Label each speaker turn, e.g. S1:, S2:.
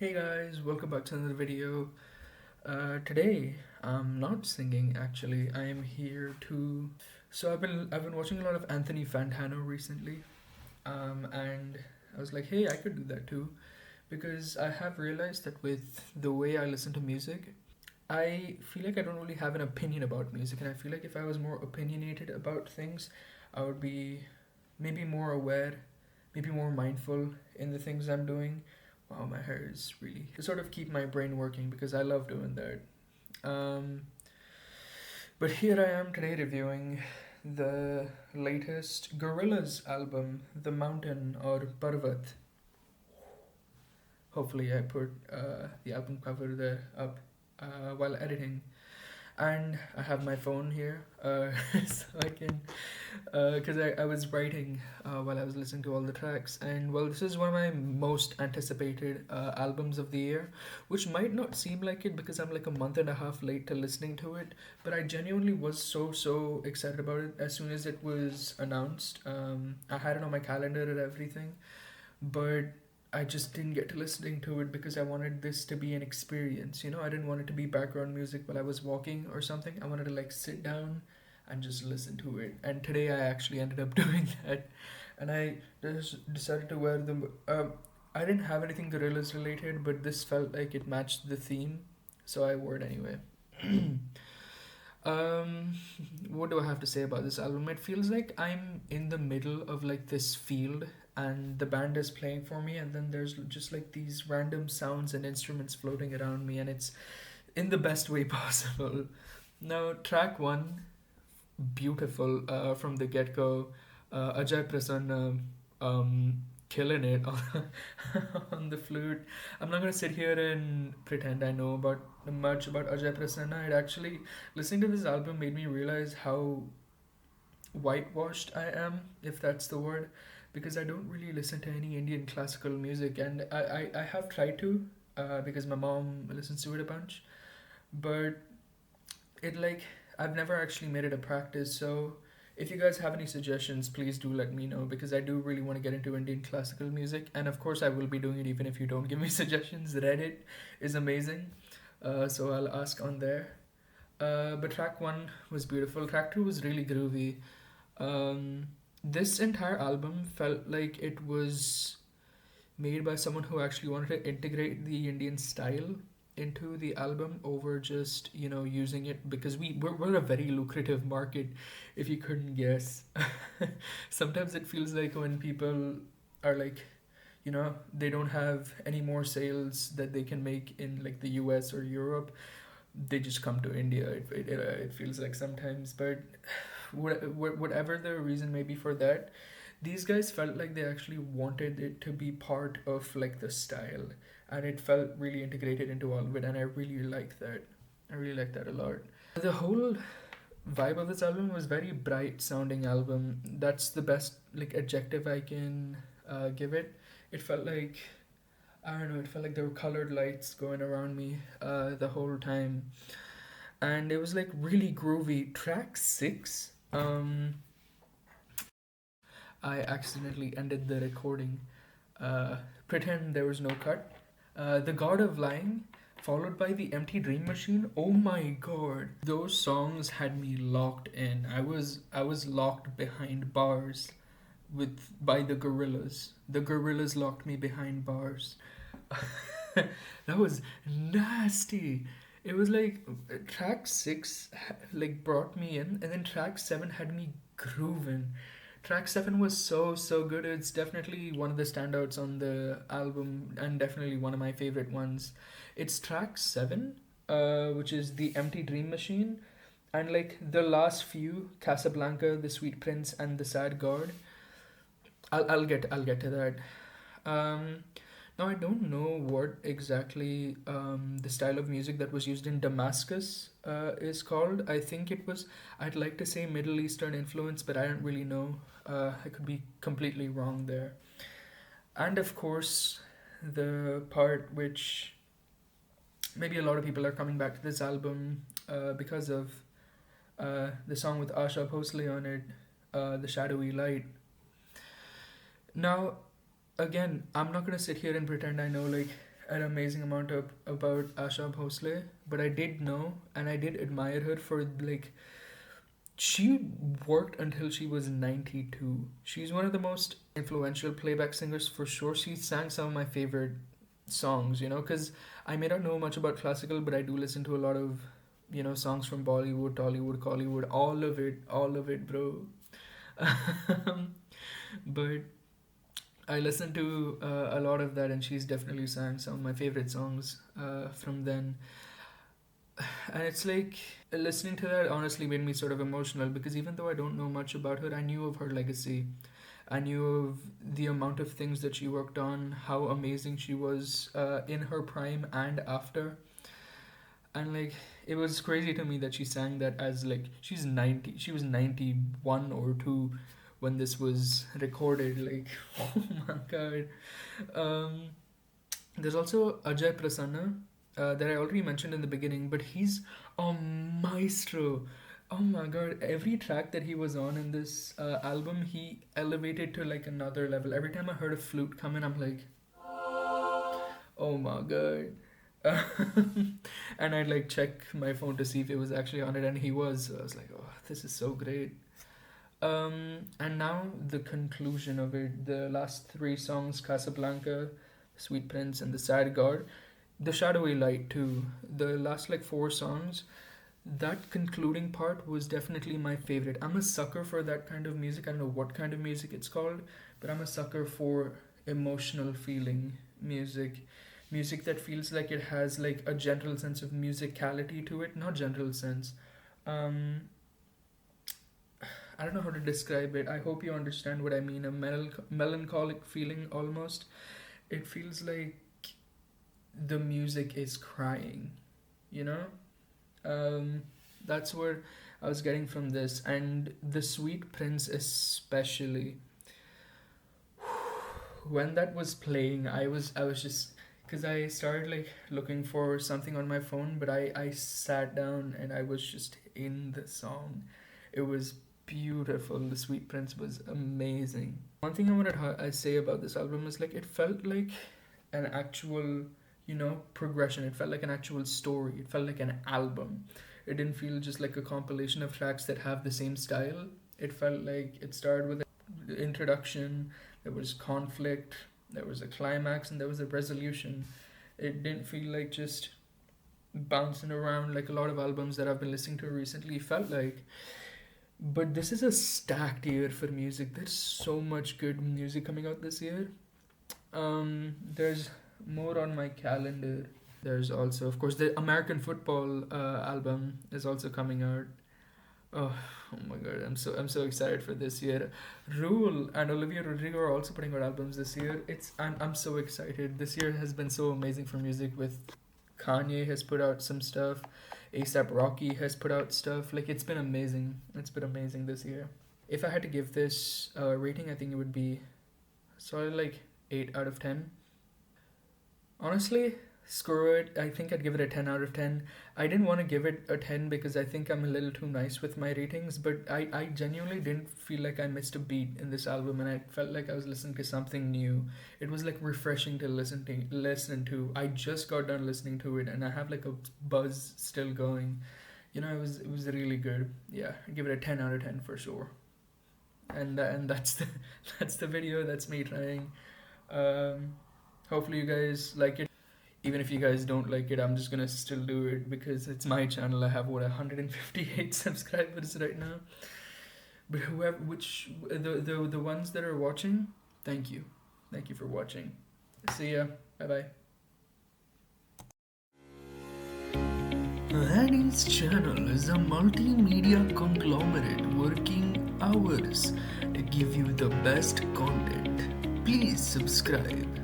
S1: Hey guys, welcome back to another video. Today I'm not singing actually. I am here to. So I've been watching a lot of Anthony Fantano recently, and I was like, hey, I could do that too, because I have realized that with the way I listen to music, I feel like I don't really have an opinion about music, and I feel like if I was more opinionated about things, I would be maybe more aware, maybe more mindful in the things I'm doing. Wow, my hair is really to sort of keep my brain working because I love doing that. Um, but here I am today reviewing the latest Gorillaz album, The Mountain or Parvat. Hopefully, I put the album cover there up while editing, and I have my phone here so I can because I was writing while I was listening to all the tracks, and well, this is one of my most anticipated albums of the year, which might not seem like it because I'm like a month and a half late to listening to it, but I genuinely was so excited about it as soon as it was announced. I had it on my calendar and everything, but I just didn't get to listening to it because I wanted this to be an experience. I didn't want it to be background music while I was walking or something. I wanted to like sit down and just listen to it. And today I actually ended up doing that, and I just decided to wear the. I didn't have anything Gorillaz related, but this felt like it matched the theme, so I wore it anyway. Um, what do I have to say about this album? It feels like I'm in the middle of like this field and the band is playing for me, and then there's just like these random sounds and instruments floating around me, and it's in the best way possible. Now, track one, beautiful from the get go. Ajay Prasanna killing it on, on the flute. I'm not gonna sit here and pretend I know about much about Ajay Prasanna. It actually listening to this album made me realize how whitewashed I am, if that's the word, because I don't really listen to any Indian classical music, and I have tried to because my mom listens to it a bunch, but it like I've never actually made it a practice. So if you guys have any suggestions, please do let me know because I do really want to get into Indian classical music, and of course I will be doing it even if you don't give me suggestions. Reddit is amazing, so I'll ask on there. But track one was beautiful. Track two was really groovy. This entire album felt like it was made by someone who actually wanted to integrate the Indian style into the album over just using it because we're a very lucrative market, if you couldn't guess. Sometimes it feels like when people are like, they don't have any more sales that they can make in like the US or Europe, they just come to India. It feels like sometimes, but whatever the reason may be for that, these guys felt like they actually wanted it to be part of like the style, and it felt really integrated into all of it, and I really like that. I really like that a lot. The whole vibe of this album was very bright sounding album. That's the best like adjective I can give it. It felt like I don't know. It felt like there were colored lights going around me the whole time, and it was like really groovy. Track six. I accidentally ended the recording. Pretend there was no cut. The God of Lying, followed by the Empty Dream Machine. Oh my god, those songs had me locked in. I was locked behind bars with by the Gorillaz. The Gorillaz locked me behind bars. That was nasty. It was like track six like brought me in, and then track seven had me grooving. Track seven was so good. It's definitely one of the standouts on the album, and definitely one of my favorite ones. It's track seven, which is the Empty Dream Machine, and like the last few, Casablanca, The Sweet Prince, and The Sad God. I'll get to that. Um, Now I don't know what exactly the style of music that was used in Damascus is called. I think it was. I'd like to say Middle Eastern influence, but I don't really know. I could be completely wrong there. And of course, the part which maybe a lot of people are coming back to this album because of the song with Asha Bhosle on it, "The Shadowy Light." Now, again, I'm not gonna sit here and pretend I know like an amazing amount about Asha Bhosle, but I did know and I did admire her for like she worked until she was 92. She's one of the most influential playback singers for sure. She sang some of my favorite songs, because I may not know much about classical, but I do listen to a lot of, songs from Bollywood, Tollywood, Collywood, all of it, bro. But I listened to a lot of that, and she's definitely sang some of my favorite songs from then. And it's like listening to that honestly made me sort of emotional because even though I don't know much about her, I knew of her legacy. I knew of the amount of things that she worked on, how amazing she was in her prime and after. And like it was crazy to me that she sang that as like she was 91 or 2 when this was recorded. Like oh my god. Um there's also Ajay Prasanna that I already mentioned in the beginning, but he's a maestro. Oh my god, every track that he was on in this album, he elevated to like another level. Every time I heard a flute come in, I'm like, oh my god. And I'd like check my phone to see if it was actually on it, and he was. So I was like, oh, this is so great. And now the conclusion of it, the last three songs, Casablanca, Sweet Prince, and The Sad God, The Shadowy Light too. The last like four songs, that concluding part was definitely my favorite. I'm a sucker for that kind of music. I don't know what kind of music it's called, but I'm a sucker for emotional feeling music. Music that feels like it has like a gentle sense of musicality to it. Not gentle sense. Um, I don't know how to describe it. I hope you understand what I mean. A melancholic feeling almost. It feels like the music is crying, you know? That's what I was getting from this. And The Sweet Prince, especially. When that was playing, I was just. Because I started like looking for something on my phone, but I sat down and I was just in the song. It was beautiful. The Sweet Prince was amazing. One thing I wanted to say about this album is like it felt like an actual, progression. It felt like an actual story. It felt like an album. It didn't feel just like a compilation of tracks that have the same style. It felt like it started with an introduction, there was conflict, there was a climax, and there was a resolution. It didn't feel like just bouncing around like a lot of albums that I've been listening to recently felt like. But this is a stacked year for music. There's so much good music coming out this year. There's more on my calendar. There's also, of course, the American Football album is also coming out. Oh, oh my god, I'm so excited for this year. Rule and Olivia Rodrigo are also putting out albums this year. I'm so excited. This year has been so amazing for music with Kanye has put out some stuff. ASAP Rocky has put out stuff. Like it's been amazing. It's been amazing this year. If I had to give this a rating, I think it would be solid like 8 out of 10. Honestly, screw it. I think I'd give it a 10 out of 10. I didn't want to give it a 10 because I think I'm a little too nice with my ratings, but I genuinely didn't feel like I missed a beat in this album and I felt like I was listening to something new. It was like refreshing to listen to. I just got done listening to it and I have like a buzz still going. It was really good. Yeah, I'd give it a 10 out of 10 for sure. And that's the that's the video. That's me trying. Um, Hopefully you guys like it. Even if you guys don't like it, I'm just gonna still do it because it's my channel. I have 158 subscribers right now. But the ones that are watching, thank you, for watching. See ya. Bye bye. Annie's channel is a multimedia conglomerate working hours to give you the best content. Please subscribe.